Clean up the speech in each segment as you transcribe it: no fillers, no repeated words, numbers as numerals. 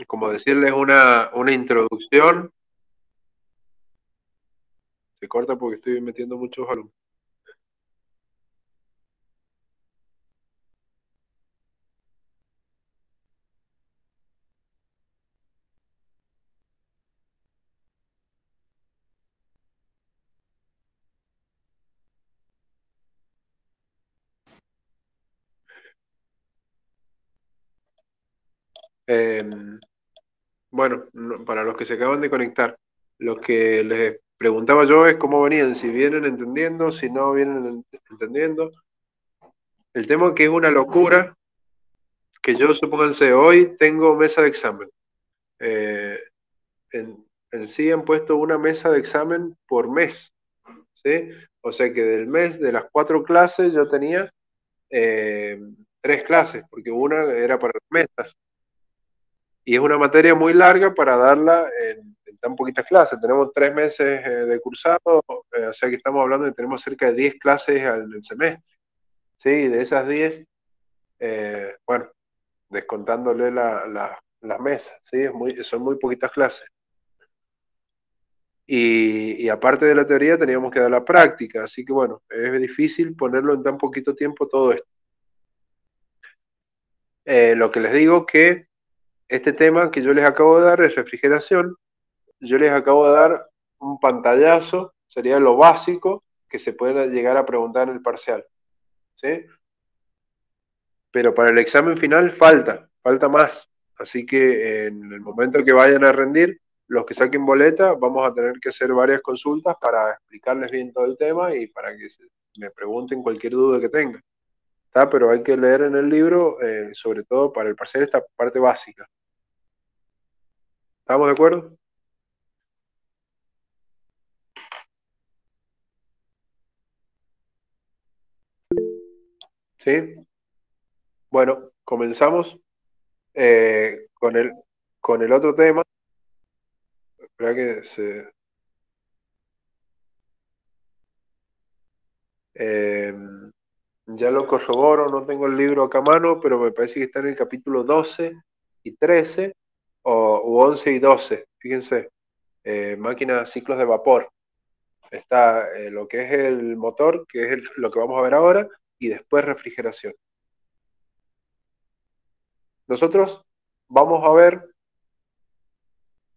como decirles una introducción. Se corta porque estoy metiendo muchos alumnos. Bueno, para los que se acaban de conectar, lo que les preguntaba yo es cómo venían, si vienen entendiendo, si no vienen entendiendo. El tema que es una locura, que yo supónganse, hoy tengo mesa de examen. Eh, en sí han puesto una mesa de examen por mes, ¿sí? O sea que del mes, de las 4 clases, yo tenía 3 clases, porque una era para las mesas. Y es una materia muy larga para darla en tan poquitas clases. Tenemos 3 meses de cursado, o sea que estamos hablando de que tenemos cerca de 10 clases al semestre. Sí, de esas 10, bueno, descontándole las mesas, ¿sí? Son muy poquitas clases. Y aparte de la teoría teníamos que dar la práctica, así que bueno, es difícil ponerlo en tan poquito tiempo todo esto. Lo que les digo que este tema que yo les acabo de dar es refrigeración. Yo les acabo de dar un pantallazo, sería lo básico que se puede llegar a preguntar en el parcial, ¿sí? Pero para el examen final falta más. Así que en el momento que vayan a rendir, los que saquen boleta, vamos a tener que hacer varias consultas para explicarles bien todo el tema y para que me pregunten cualquier duda que tengan. ¿Está? Pero hay que leer en el libro, sobre todo para el parcial, esta parte básica. ¿Estamos de acuerdo? ¿Sí? Bueno, comenzamos con el otro tema. Espera que eh, ya lo corroboro, no tengo el libro acá a mano, pero me parece que está en el capítulo 12 y 13, u 11 y 12. Fíjense, máquinas, ciclos de vapor. Está lo que es el motor, que es lo que vamos a ver ahora, y después refrigeración. Nosotros vamos a ver,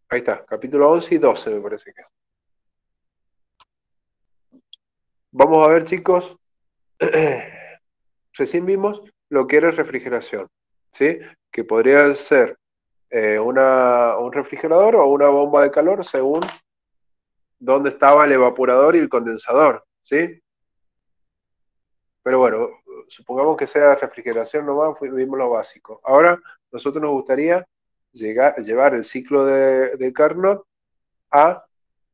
ahí está, capítulo 11 y 12 me parece que es. Vamos a ver, chicos, recién vimos lo que era refrigeración, ¿sí? Que podría ser un refrigerador o una bomba de calor según dónde estaba el evaporador y el condensador, ¿sí? Pero bueno, supongamos que sea refrigeración nomás, vimos lo básico. Ahora, nosotros nos gustaría llevar el ciclo de Carnot a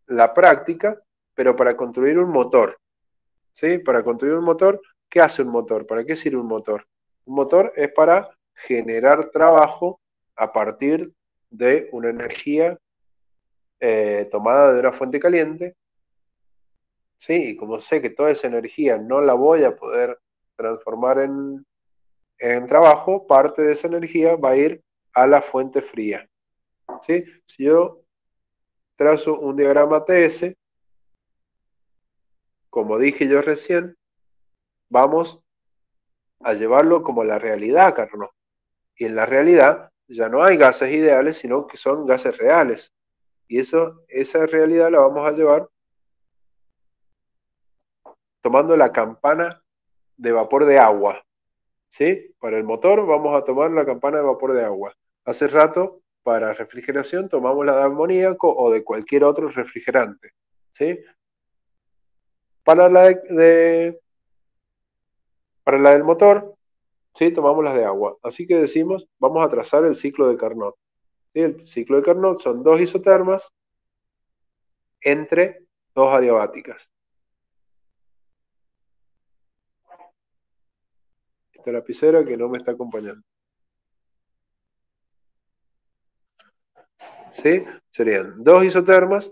la práctica, pero para construir un motor, ¿sí? Para construir un motor, ¿qué hace un motor? ¿Para qué sirve un motor? Un motor es para generar trabajo a partir de una energía tomada de una fuente caliente, ¿sí? Y como sé que toda esa energía no la voy a poder transformar en trabajo, parte de esa energía va a ir a la fuente fría, ¿sí? Si yo trazo un diagrama TS, como dije yo recién, vamos a llevarlo como la realidad, Carlos. Y en la realidad ya no hay gases ideales, sino que son gases reales. Y esa realidad la vamos a llevar tomando la campana de vapor de agua, ¿sí? Para el motor vamos a tomar la campana de vapor de agua. Hace rato, para refrigeración, tomamos la de amoníaco o de cualquier otro refrigerante, ¿sí? Para para la del motor, ¿sí? Tomamos las de agua. Así que decimos, vamos a trazar el ciclo de Carnot, ¿sí? El ciclo de Carnot son 2 isotermas entre 2 adiabáticas. Esta lapicera que no me está acompañando. ¿Sí? Serían 2 isotermas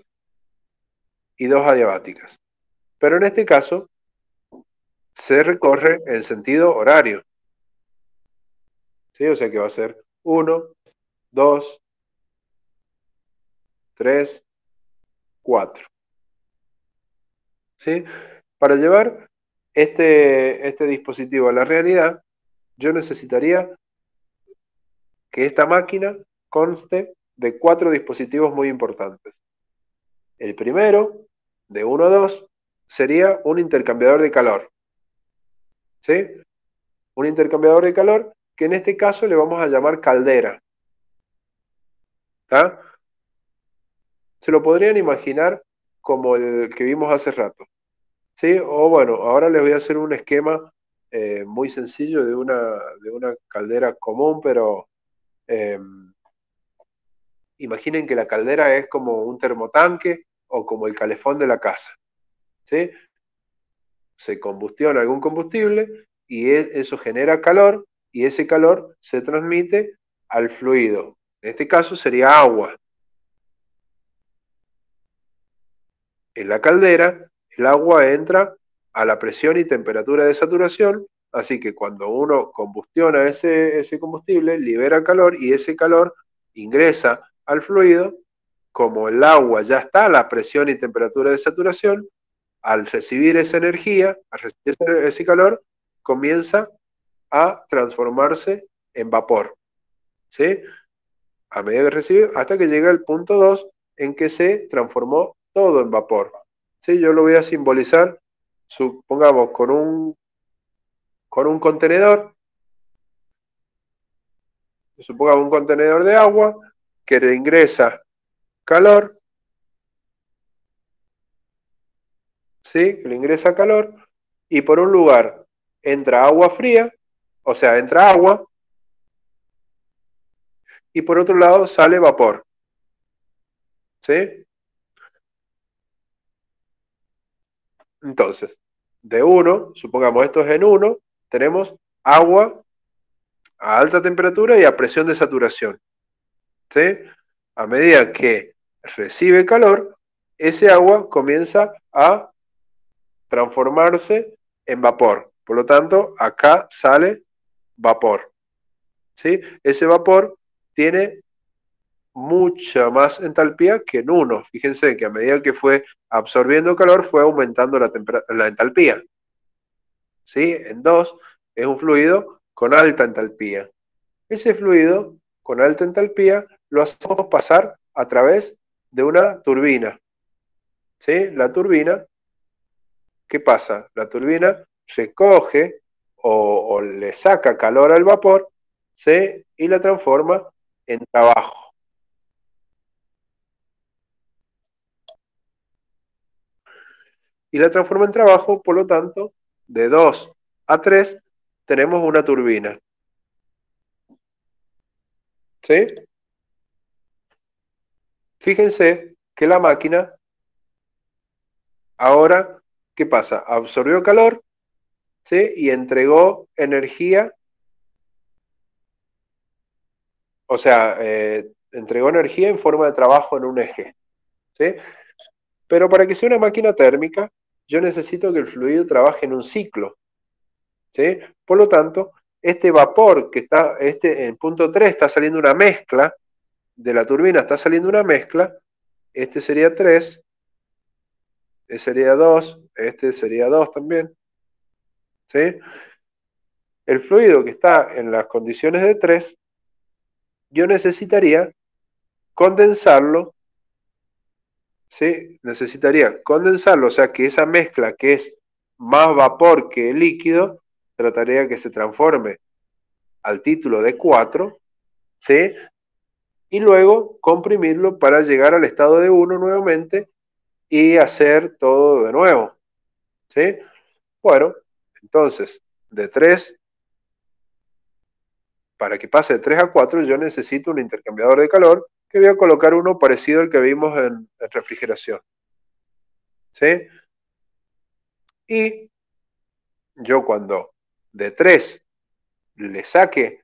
y 2 adiabáticas. Pero en este caso se recorre el sentido horario, ¿sí? O sea que va a ser 1, 2, 3, 4. ¿Sí? Para llevar este dispositivo a la realidad, yo necesitaría que esta máquina conste de 4 dispositivos muy importantes. El primero, de 1 a 2, sería un intercambiador de calor. ¿Sí? Un intercambiador de calor que en este caso le vamos a llamar caldera. ¿Tá? Se lo podrían imaginar como el que vimos hace rato. ¿Sí? O bueno, ahora les voy a hacer un esquema muy sencillo de una caldera común, pero eh, imaginen que la caldera es como un termotanque o como el calefón de la casa. ¿Sí? Se combustiona algún combustible y eso genera calor y ese calor se transmite al fluido. En este caso sería agua. En la caldera, el agua entra a la presión y temperatura de saturación, así que cuando uno combustiona ese combustible, libera calor y ese calor ingresa al fluido. Como el agua ya está a la presión y temperatura de saturación, al recibir esa energía, al recibir ese calor, comienza a transformarse en vapor, ¿sí? A medida que recibe, hasta que llega el punto 2 en que se transformó todo en vapor. ¿Sí? Yo lo voy a simbolizar, supongamos, con un contenedor, supongamos un contenedor de agua que le ingresa calor, ¿sí? Que le ingresa calor, y por un lugar entra agua fría, o sea, entra agua, y por otro lado sale vapor, ¿sí? Entonces, de 1, supongamos esto es en 1, tenemos agua a alta temperatura y a presión de saturación, ¿sí? A medida que recibe calor, ese agua comienza a transformarse en vapor. Por lo tanto, acá sale vapor, ¿sí? Ese vapor tiene mucha más entalpía que en 1. Fíjense que a medida que fue absorbiendo calor, fue aumentando la entalpía. ¿Sí? En 2 es un fluido con alta entalpía. Ese fluido con alta entalpía lo hacemos pasar a través de una turbina. ¿Sí? La turbina, ¿qué pasa? La turbina recoge o le saca calor al vapor, ¿sí? Y la transforma en trabajo. Y la transforma en trabajo, por lo tanto, de 2 a 3 tenemos una turbina. ¿Sí? Fíjense que la máquina ahora, ¿qué pasa? Absorbió calor, ¿sí? Y entregó energía, o sea, entregó energía en forma de trabajo en un eje, ¿sí? Pero para que sea una máquina térmica, yo necesito que el fluido trabaje en un ciclo, ¿sí? Por lo tanto, este vapor que está, en el punto 3 está saliendo una mezcla, de la turbina está saliendo una mezcla, este sería 3, este sería 2, este sería 2 también, ¿sí? El fluido que está en las condiciones de 3, yo necesitaría condensarlo, ¿sí? Necesitaría condensarlo, o sea que esa mezcla que es más vapor que líquido, trataría que se transforme al título de 4, ¿sí? Y luego comprimirlo para llegar al estado de 1 nuevamente y hacer todo de nuevo, ¿sí? Bueno, entonces, de 3, para que pase de 3 a 4, yo necesito un intercambiador de calor, que voy a colocar uno parecido al que vimos en refrigeración, ¿sí? Y yo cuando de 3 le saque,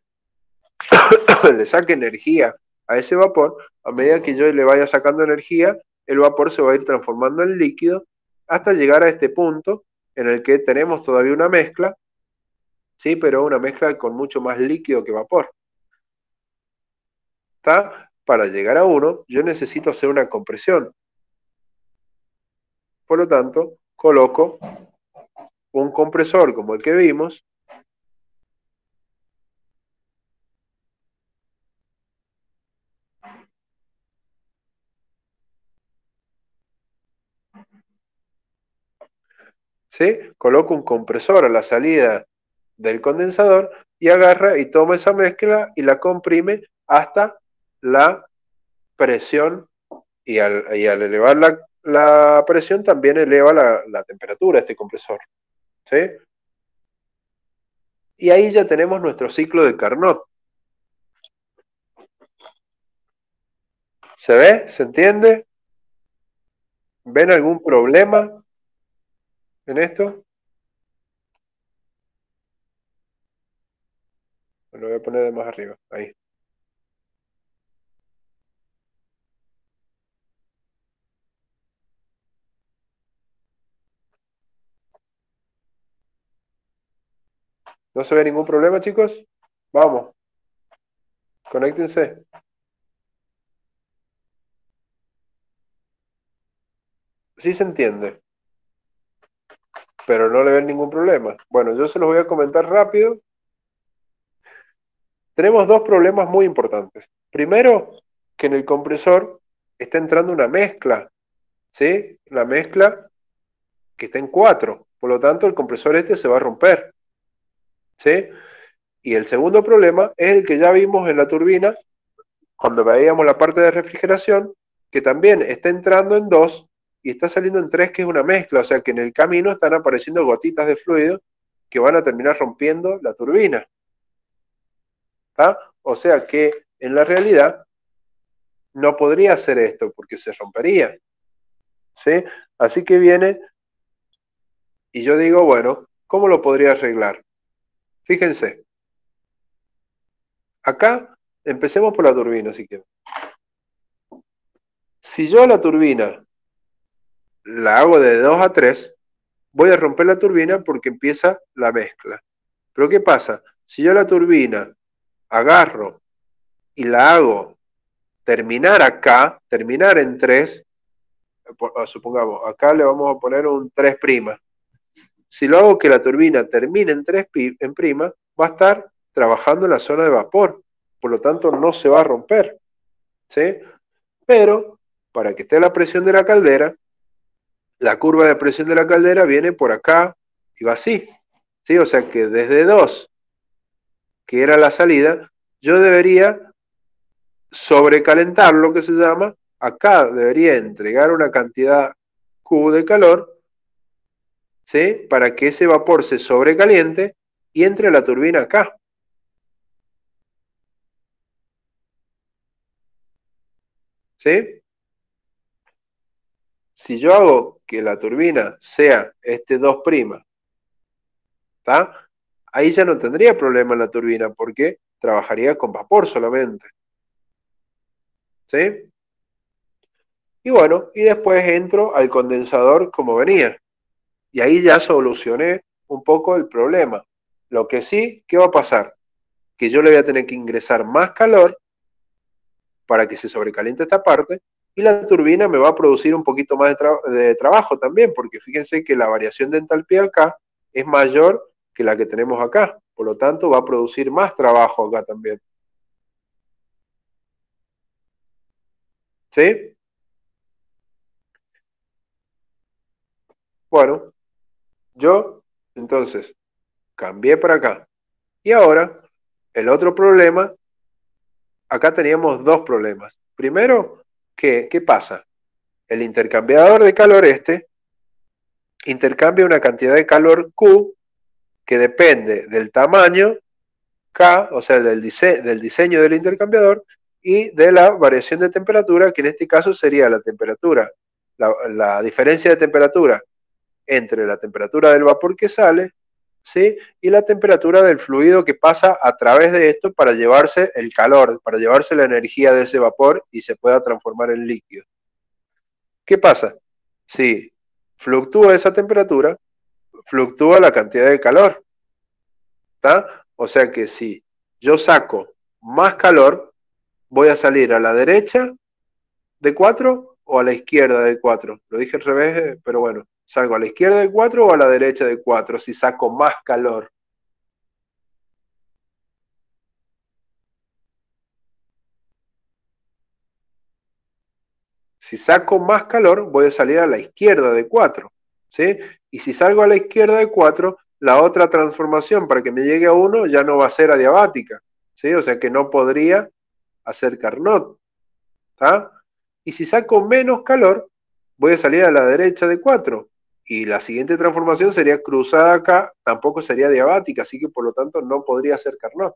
le saque energía a ese vapor, a medida que yo le vaya sacando energía, el vapor se va a ir transformando en líquido hasta llegar a este punto en el que tenemos todavía una mezcla, ¿sí? Pero una mezcla con mucho más líquido que vapor. ¿Está? para llegar a 1, yo necesito hacer una compresión. Por lo tanto, coloco un compresor como el que vimos, ¿sí? Coloco un compresor a la salida del condensador y agarra y toma esa mezcla y la comprime hasta la presión y al elevar la presión también eleva la temperatura de este compresor, ¿sí? Y ahí ya tenemos nuestro ciclo de Carnot. ¿Se ve? ¿Se entiende? ¿Ven algún problema en esto? Lo voy a poner de más arriba, ahí. ¿No se ve ningún problema, chicos? Vamos, conéctense. Sí se entiende, pero no le ven ningún problema. Bueno, yo se los voy a comentar rápido. Tenemos dos problemas muy importantes. Primero, que en el compresor está entrando una mezcla, ¿sí? La mezcla que está en 4. Por lo tanto, el compresor este se va a romper, ¿sí? Y el segundo problema es el que ya vimos en la turbina, cuando veíamos la parte de refrigeración, que también está entrando en 2 y está saliendo en 3, que es una mezcla. O sea que en el camino están apareciendo gotitas de fluido que van a terminar rompiendo la turbina. ¿Tá? O sea que en la realidad no podría hacer esto porque se rompería, ¿sí? Así que viene y yo digo, bueno, ¿cómo lo podría arreglar? Fíjense, acá empecemos por la turbina si quieren. Si yo la turbina la hago de 2 a 3, voy a romper la turbina porque empieza la mezcla. Pero ¿qué pasa? Si yo la turbina agarro y la hago terminar acá, terminar en 3, supongamos, acá le vamos a poner un 3'. Si lo hago que la turbina termine en 3 en prima, va a estar trabajando en la zona de vapor, por lo tanto no se va a romper, ¿sí? Pero para que esté la presión de la caldera, la curva de presión de la caldera viene por acá y va así, ¿sí? O sea que desde 2, que era la salida, yo debería sobrecalentar, lo que se llama, acá debería entregar una cantidad Q de calor, ¿sí? Para que ese vapor se sobrecaliente y entre a la turbina acá. ¿Sí? Si yo hago que la turbina sea este 2', ¿tá? Ahí ya no tendría problema en la turbina porque trabajaría con vapor solamente. ¿Sí? Y bueno, y después entro al condensador como venía. Y ahí ya solucioné un poco el problema. Lo que sí, ¿qué va a pasar? Que yo le voy a tener que ingresar más calor para que se sobrecaliente esta parte y la turbina me va a producir un poquito más de trabajo también, porque fíjense que la variación de entalpía acá es mayor que la que tenemos acá, por lo tanto va a producir más trabajo acá también. ¿Sí? Bueno, yo entonces cambié para acá. Y ahora, el otro problema, acá teníamos dos problemas. Primero, ¿qué pasa? El intercambiador de calor este intercambia una cantidad de calor Q que depende del tamaño K, o sea, del diseño del intercambiador y de la variación de temperatura, que en este caso sería la temperatura, la diferencia de temperatura entre la temperatura del vapor que sale, ¿sí? Y la temperatura del fluido que pasa a través de esto para llevarse el calor, para llevarse la energía de ese vapor y se pueda transformar en líquido. ¿Qué pasa? Si fluctúa esa temperatura, fluctúa la cantidad de calor, ¿está? O sea que si yo saco más calor, voy a salir a la derecha de 4 o a la izquierda de 4. Lo dije al revés, pero bueno, salgo a la izquierda de 4 o a la derecha de 4 si saco más calor. Si saco más calor, voy a salir a la izquierda de 4, ¿sí? Y si salgo a la izquierda de 4, la otra transformación para que me llegue a 1 ya no va a ser adiabática, ¿sí? O sea que no podría hacer Carnot, ¿tá? Y si saco menos calor, voy a salir a la derecha de 4. Y la siguiente transformación sería cruzada acá, tampoco sería diabática, así que por lo tanto no podría hacer Carnot,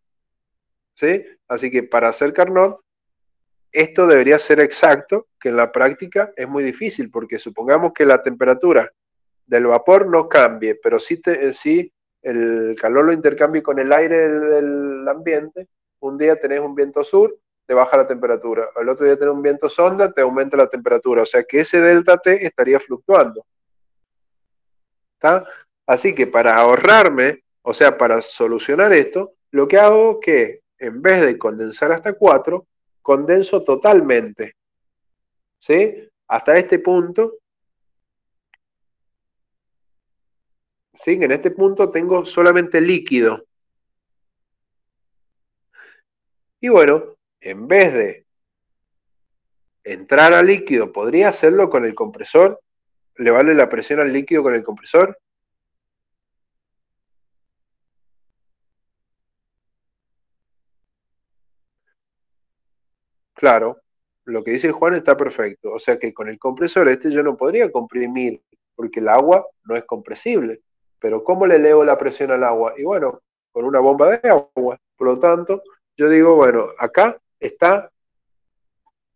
¿sí? Así que para hacer Carnot, esto debería ser exacto, que en la práctica es muy difícil, porque supongamos que la temperatura del vapor no cambie, pero sí el calor lo intercambie con el aire del ambiente. Un día tenés un viento sur, te baja la temperatura. El otro día tenés un viento sonda, te aumenta la temperatura. O sea que ese delta T estaría fluctuando. ¿Está? Así que para ahorrarme, o sea, para solucionar esto, lo que hago es que en vez de condensar hasta 4, condenso totalmente. ¿Sí? Hasta este punto, ¿sí? En este punto tengo solamente líquido. Y bueno, en vez de entrar a líquido, ¿podría hacerlo con el compresor? ¿Elevarle la presión al líquido con el compresor? Claro, lo que dice Juan está perfecto. O sea que con el compresor este yo no podría comprimir, porque el agua no es compresible. Pero ¿cómo le elevo la presión al agua? Y bueno, con una bomba de agua. Por lo tanto, yo digo, bueno, acá está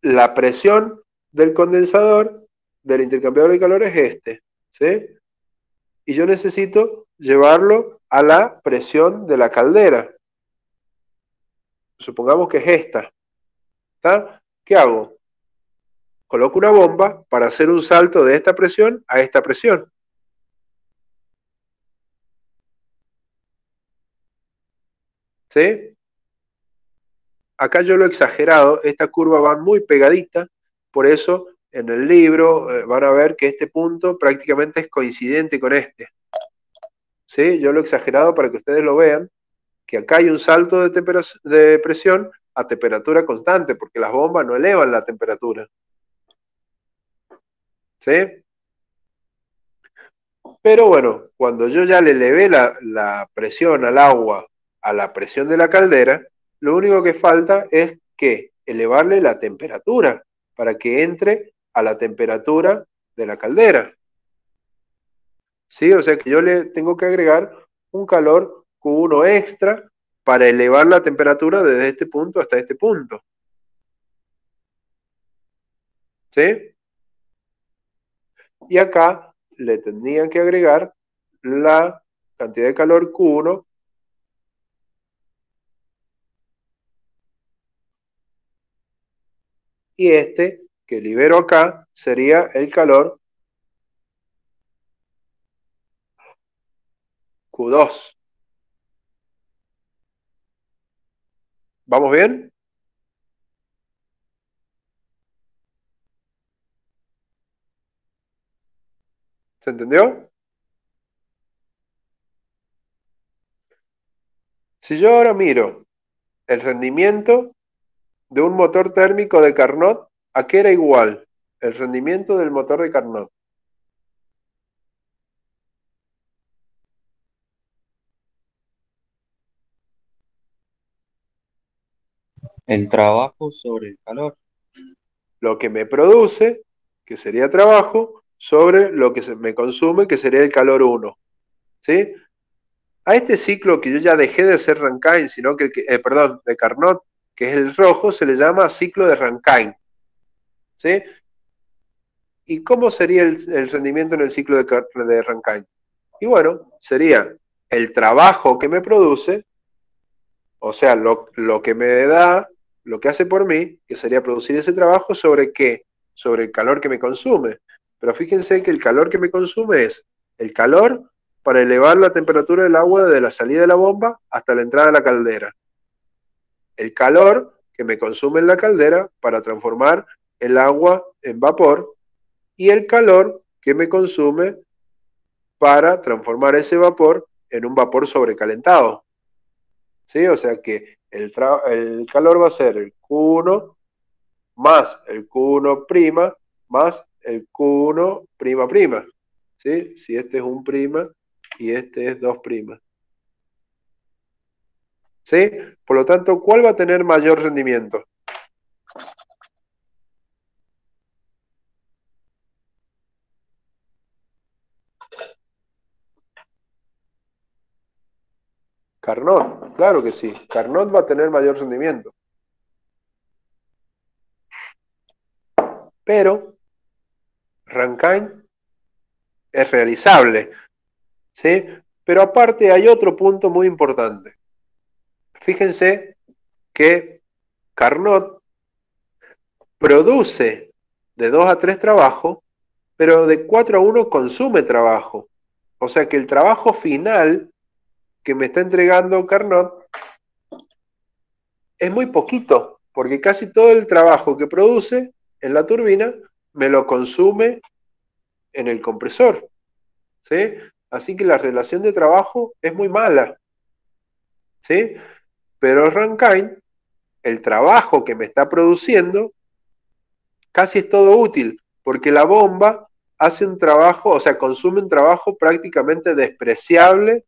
la presión del condensador, del intercambiador de calor es este, ¿sí? Y yo necesito llevarlo a la presión de la caldera. Supongamos que es esta, ¿está? ¿Qué hago? Coloco una bomba para hacer un salto de esta presión a esta presión. ¿Sí? Acá yo lo he exagerado, esta curva va muy pegadita, por eso en el libro van a ver que este punto prácticamente es coincidente con este. ¿Sí? Yo lo he exagerado para que ustedes lo vean, que acá hay un salto de presión a temperatura constante, porque las bombas no elevan la temperatura. ¿Sí? Pero bueno, cuando yo ya le elevé la presión al agua a la presión de la caldera, lo único que falta es que elevarle la temperatura para que entre a la temperatura de la caldera. ¿Sí? O sea que yo le tengo que agregar un calor Q1 extra para elevar la temperatura desde este punto hasta este punto. ¿Sí? Y acá le tendrían que agregar la cantidad de calor Q1 y este que libero acá sería el calor Q2. ¿Vamos bien? ¿Se entendió? Si yo ahora miro el rendimiento de un motor térmico de Carnot, ¿a qué era igual? El rendimiento del motor de Carnot. El trabajo sobre el calor. Lo que me produce, que sería trabajo, sobre lo que me consume, que sería el calor 1. ¿Sí? A este ciclo que yo ya dejé de hacer Rankine, sino que, perdón, de Carnot, que es el rojo, se le llama ciclo de Rankine. ¿Sí? ¿Y cómo sería el rendimiento en el ciclo de Rankine? Y bueno, sería el trabajo que me produce, o sea, lo que me da, lo que hace por mí, que sería producir ese trabajo, ¿sobre qué? Sobre el calor que me consume. Pero fíjense que el calor que me consume es el calor para elevar la temperatura del agua desde la salida de la bomba hasta la entrada de la caldera. El calor que me consume en la caldera para transformar el agua en vapor y el calor que me consume para transformar ese vapor en un vapor sobrecalentado. ¿Sí? O sea que el calor va a ser el Q1 más el Q1' más el Q1''. ¿Sí? Si este es un prima y este es 2'. ¿Sí? Por lo tanto, ¿cuál va a tener mayor rendimiento? Carnot, claro que sí. Carnot va a tener mayor rendimiento. Pero Rankine es realizable, ¿sí? Pero aparte hay otro punto muy importante. Fíjense que Carnot produce de 2 a 3 trabajos, pero de 4 a 1 consume trabajo. O sea que el trabajo final que me está entregando Carnot es muy poquito, porque casi todo el trabajo que produce en la turbina me lo consume en el compresor, ¿sí? Así que la relación de trabajo es muy mala, ¿sí? Pero Rankine, el trabajo que me está produciendo, casi es todo útil, porque la bomba hace un trabajo, o sea, consume un trabajo prácticamente despreciable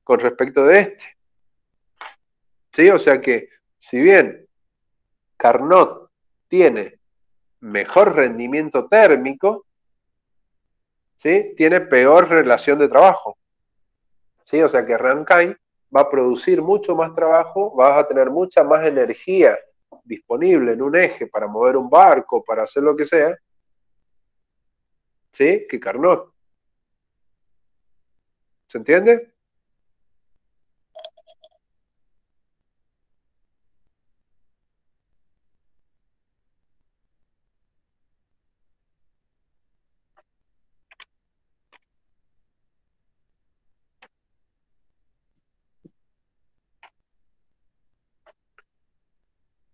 con respecto de este, ¿sí? O sea que, si bien Carnot tiene mejor rendimiento térmico, ¿sí? Tiene peor relación de trabajo, ¿sí? O sea que Rankine va a producir mucho más trabajo, vas a tener mucha más energía disponible en un eje para mover un barco, para hacer lo que sea, ¿sí? Que Carnot. ¿Se entiende?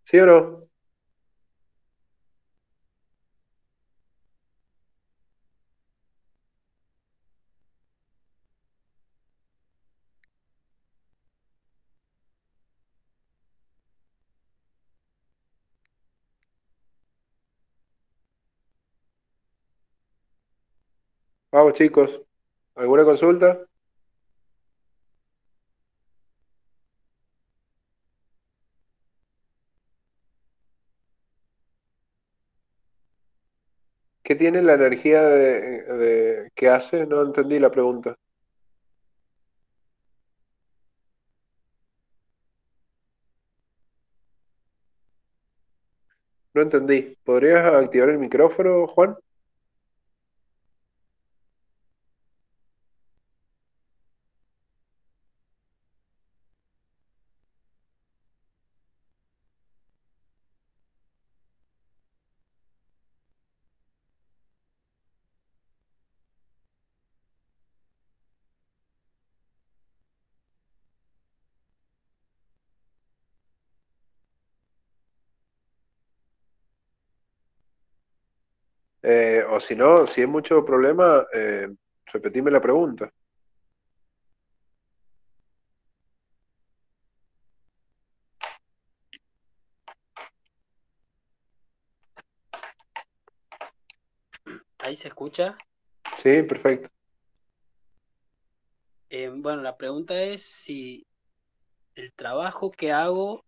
¿Sí o no? Vamos chicos, ¿alguna consulta? ¿Qué tiene la energía que hace? No entendí la pregunta. No entendí. ¿Podrías activar el micrófono, Juan? O si no, si es mucho problema, repetime la pregunta. Ahí se escucha. Sí, perfecto. Bueno, la pregunta es si el trabajo que hago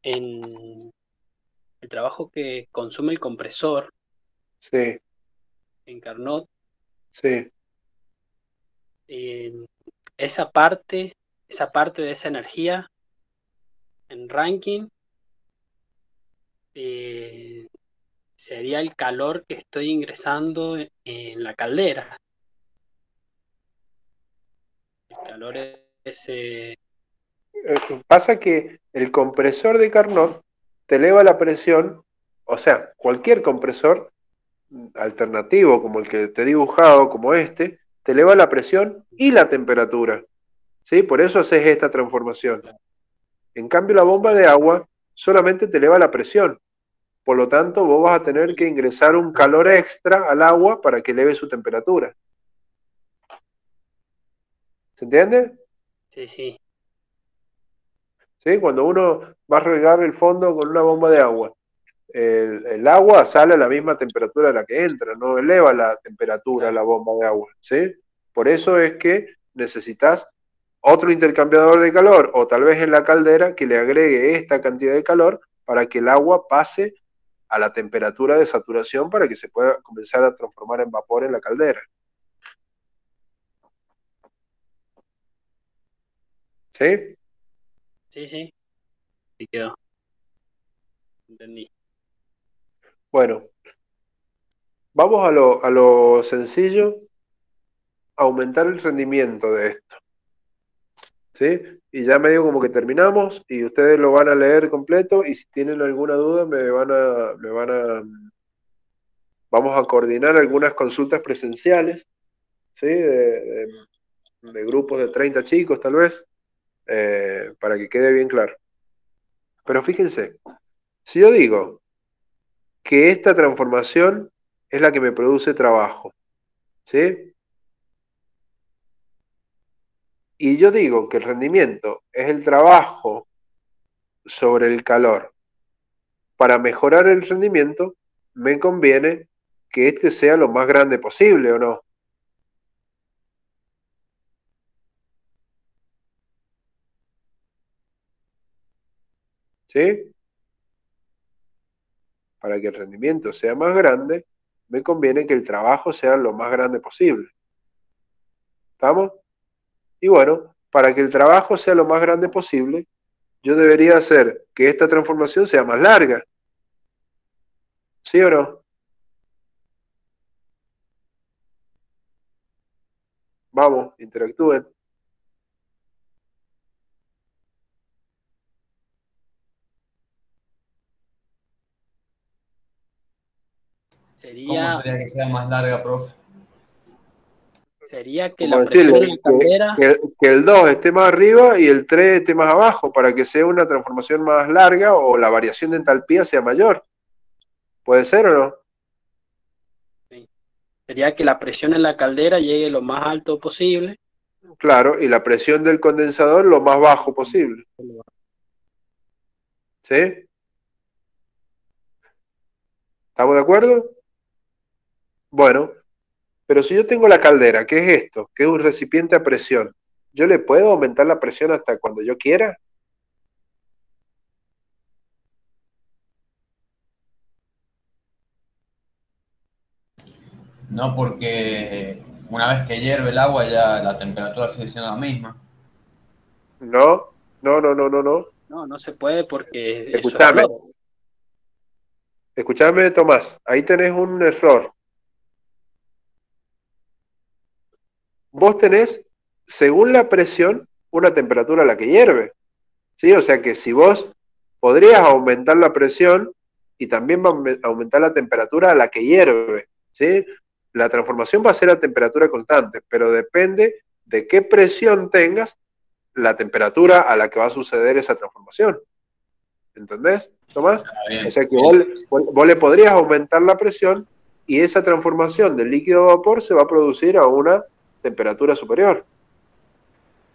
en el trabajo que consume el compresor Sí, en Carnot, sí. eh, esa parte de esa energía en Ranking eh, sería el calor que estoy ingresando en la caldera. El calor es Pasa que el compresor de Carnot te eleva la presión, o sea, cualquier compresor alternativo como el que te he dibujado, como este, te eleva la presión y la temperatura, ¿sí? Por eso haces esta transformación. En cambio, la bomba de agua solamente te eleva la presión. Por lo tanto, vos vas a tener que ingresar un calor extra al agua para que eleve su temperatura. ¿Se entiende? Sí, sí. ¿Sí? Cuando uno va a regar el fondo con una bomba de agua, el agua sale a la misma temperatura a la que entra, no eleva la temperatura Claro. la bomba de agua. ¿Sí? Por eso es que necesitas otro intercambiador de calor o tal vez en la caldera que le agregue esta cantidad de calor para que el agua pase a la temperatura de saturación para que se pueda comenzar a transformar en vapor en la caldera. ¿Sí? Sí, sí. Sí quedó. Entendí. Bueno, vamos a lo sencillo, aumentar el rendimiento de esto. ¿Sí? Y ya medio como que terminamos y ustedes lo van a leer completo y si tienen alguna duda vamos a coordinar algunas consultas presenciales, ¿sí? De grupos de 30 chicos tal vez, para que quede bien claro. Pero fíjense, si yo digo que esta transformación es la que me produce trabajo, ¿sí? Y yo digo que el rendimiento es el trabajo sobre el calor. Para mejorar el rendimiento, me conviene que este sea lo más grande posible, ¿o no? ¿Sí? Para que el rendimiento sea más grande, me conviene que el trabajo sea lo más grande posible. ¿Estamos? Y bueno, para que el trabajo sea lo más grande posible, yo debería hacer que esta transformación sea más larga. ¿Sí o no? Vamos, interactúen. ¿Cómo Sería, sería que sea más larga, profe? sería que Como la presión en la decirle caldera, que el 2 esté más arriba y el 3 esté más abajo para que sea una transformación más larga o la variación de entalpía sea mayor. ¿Puede ser o no? sí, sería que la presión en la caldera llegue lo más alto posible. Claro, y la presión del condensador lo más bajo posible. ¿Sí? ¿Estamos de acuerdo? Bueno, pero si yo tengo la caldera, ¿qué es esto? Que es un recipiente a presión. ¿Yo le puedo aumentar la presión hasta cuando yo quiera? No, porque una vez que hierve el agua ya la temperatura sigue siendo la misma. No, no, no, no, no, no. No, no se puede porque eso es Escúchame, cloro. escúchame, Tomás. Ahí tenés un error. Vos tenés, según la presión, una temperatura a la que hierve. ¿Sí? O sea que si vos podrías aumentar la presión y también va a aumentar la temperatura a la que hierve. ¿Sí? La transformación va a ser a temperatura constante, pero depende de qué presión tengas, la temperatura a la que va a suceder esa transformación. ¿Entendés, Tomás? Ah, O bien, sea que bien. vos le podrías aumentar la presión y esa transformación del líquido a vapor se va a producir a una temperatura superior.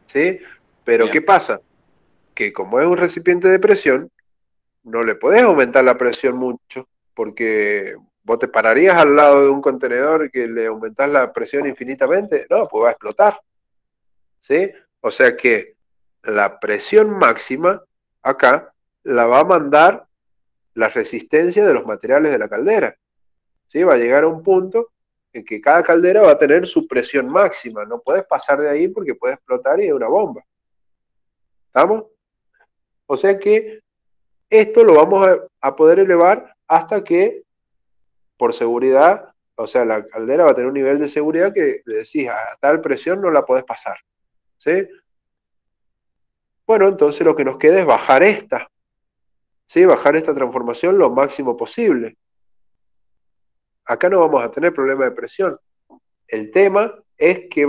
¿Sí? Pero ¿qué Bien. pasa? Que como es un recipiente de presión, no le podés aumentar la presión mucho, porque vos te pararías al lado de un contenedor que le aumentás la presión infinitamente, no, pues va a explotar. ¿Sí? O sea que la presión máxima acá la va a mandar la resistencia de los materiales de la caldera. ¿Sí? Va a llegar a un punto en que cada caldera va a tener su presión máxima. No puedes pasar de ahí porque puede explotar y es una bomba. ¿Estamos? O sea que esto lo vamos a poder elevar hasta que, por seguridad, o sea, la caldera va a tener un nivel de seguridad que le decís a tal presión no la podés pasar. ¿Sí? Bueno, entonces lo que nos queda es bajar esta. ¿Sí? Bajar esta transformación lo máximo posible. Acá no vamos a tener problema de presión. El tema es que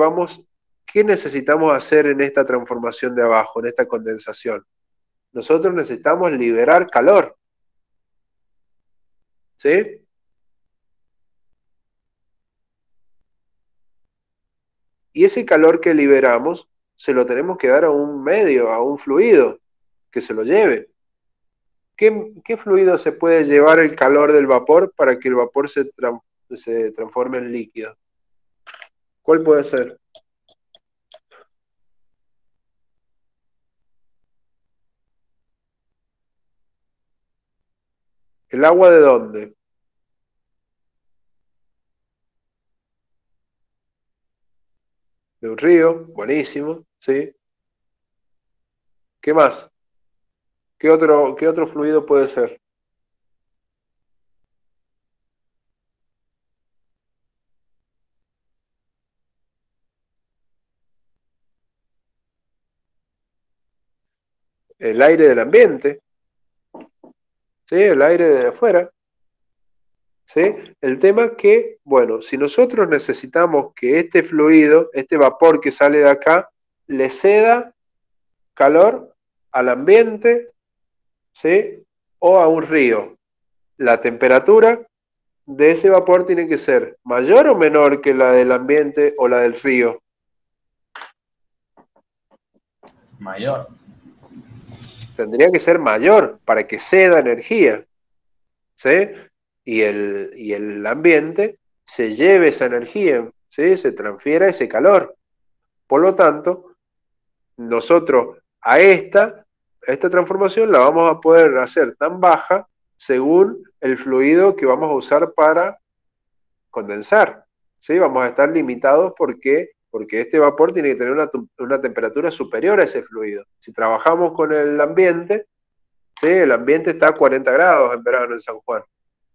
¿qué necesitamos hacer en esta transformación de abajo, en esta condensación? nosotros necesitamos liberar calor. ¿Sí? Y ese calor que liberamos se lo tenemos que dar a un medio, a un fluido, que se lo lleve. ¿Qué fluido se puede llevar el calor del vapor para que el vapor se transforme en líquido? ¿Cuál puede ser? ¿El agua de dónde? De un río, buenísimo, ¿sí? ¿Qué más? ¿Qué otro fluido puede ser? El aire del ambiente, ¿sí? El aire de afuera, ¿sí? El tema es que, bueno, si nosotros necesitamos que este fluido, este vapor que sale de acá, le ceda calor al ambiente, ¿sí? O a un río, la temperatura de ese vapor tiene que ser mayor o menor que la del ambiente o la del río. Mayor. Tendría que ser mayor para que ceda energía, ¿sí? Y el ambiente se lleve esa energía, ¿sí? Se transfiera ese calor. Por lo tanto, nosotros a esta transformación la vamos a poder hacer tan baja según el fluido que vamos a usar para condensar, ¿sí? Vamos a estar limitados porque este vapor tiene que tener una temperatura superior a ese fluido. Si trabajamos con el ambiente, ¿sí? El ambiente está a 40 grados en verano en San Juan,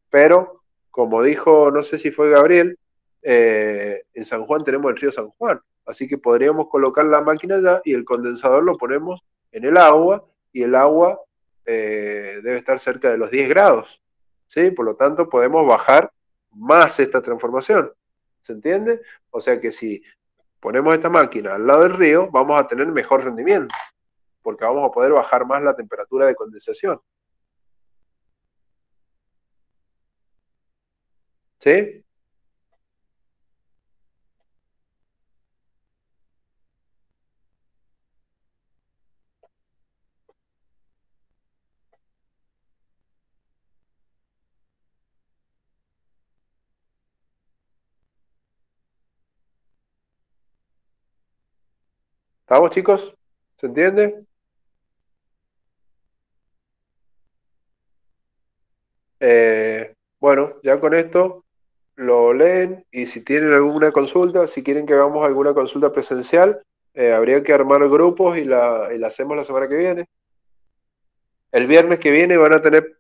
pero como dijo, no sé si fue Gabriel, en San Juan tenemos el río San Juan, así que podríamos colocar la máquina allá y el condensador lo ponemos en el agua y el agua debe estar cerca de los 10 grados, ¿sí? Por lo tanto podemos bajar más esta transformación, ¿se entiende? O sea que si ponemos esta máquina al lado del río, vamos a tener mejor rendimiento, porque vamos a poder bajar más la temperatura de condensación, ¿sí? ¿Estamos, chicos? ¿Se entiende? Bueno, ya con esto lo leen y si tienen alguna consulta, si quieren que hagamos alguna consulta presencial, habría que armar grupos y la hacemos la semana que viene. El viernes que viene van a tener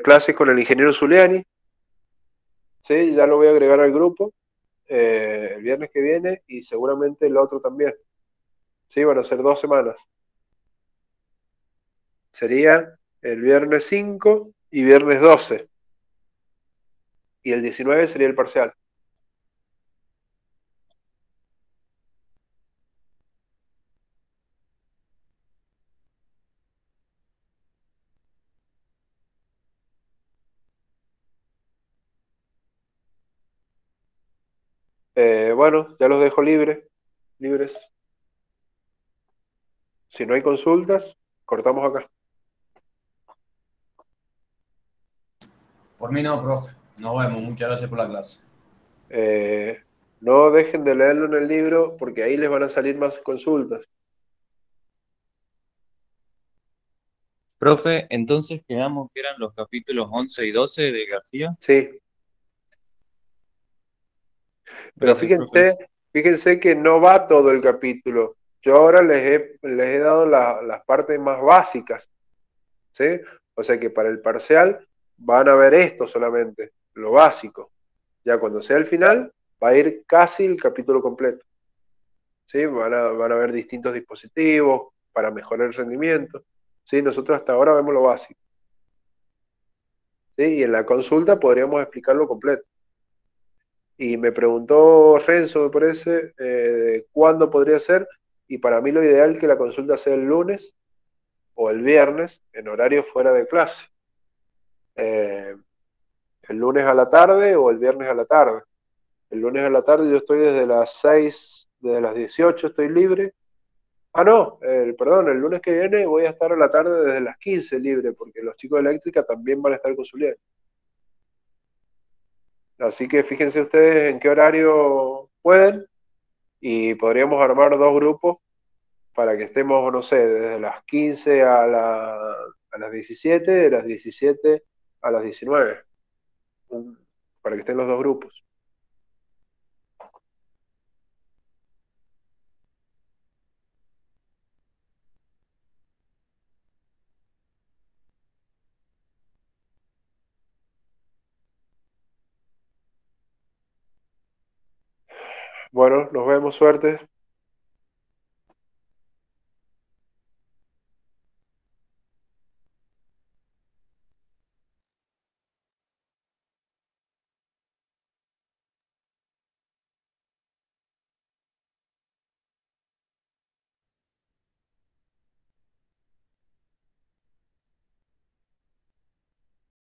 clases con el ingeniero Zuliani, ¿sí? Ya lo voy a agregar al grupo el viernes que viene y seguramente el otro también. Sí, van a ser 2 semanas. Sería el viernes 5 y viernes 12. Y el 19 sería el parcial. Bueno, ya los dejo libres. Si no hay consultas, cortamos acá. Por mí no, profe. Nos vemos. Muchas gracias por la clase. No dejen de leerlo en el libro porque ahí les van a salir más consultas. Profe, entonces quedamos que eran los capítulos 11 y 12 de García. Sí, pero Gracias, profe. fíjense que no va todo el capítulo. Yo ahora les he dado las partes más básicas, ¿sí? O sea que para el parcial van a ver esto solamente, lo básico. Ya cuando sea el final, va a ir casi el capítulo completo. ¿Sí? Van a ver distintos dispositivos para mejorar el rendimiento. ¿Sí? Nosotros hasta ahora vemos lo básico. ¿Sí? Y en la consulta podríamos explicarlo completo. Y me preguntó Renzo, me parece, cuándo podría ser, y para mí lo ideal es que la consulta sea el lunes, o el viernes en horario fuera de clase. Eh, el lunes a la tarde o el viernes a la tarde. El lunes a la tarde yo estoy desde las 6, desde las 18 estoy libre. Ah, no, perdón, el lunes que viene voy a estar a la tarde desde las 15 libre, porque los chicos de eléctrica también van a estar con Zulian. Así que fíjense ustedes en qué horario pueden y podríamos armar dos grupos para que estemos, no sé, desde las 15 a las 17, de las 17 a las 19, para que estén los dos grupos. Bueno, nos vemos, suerte.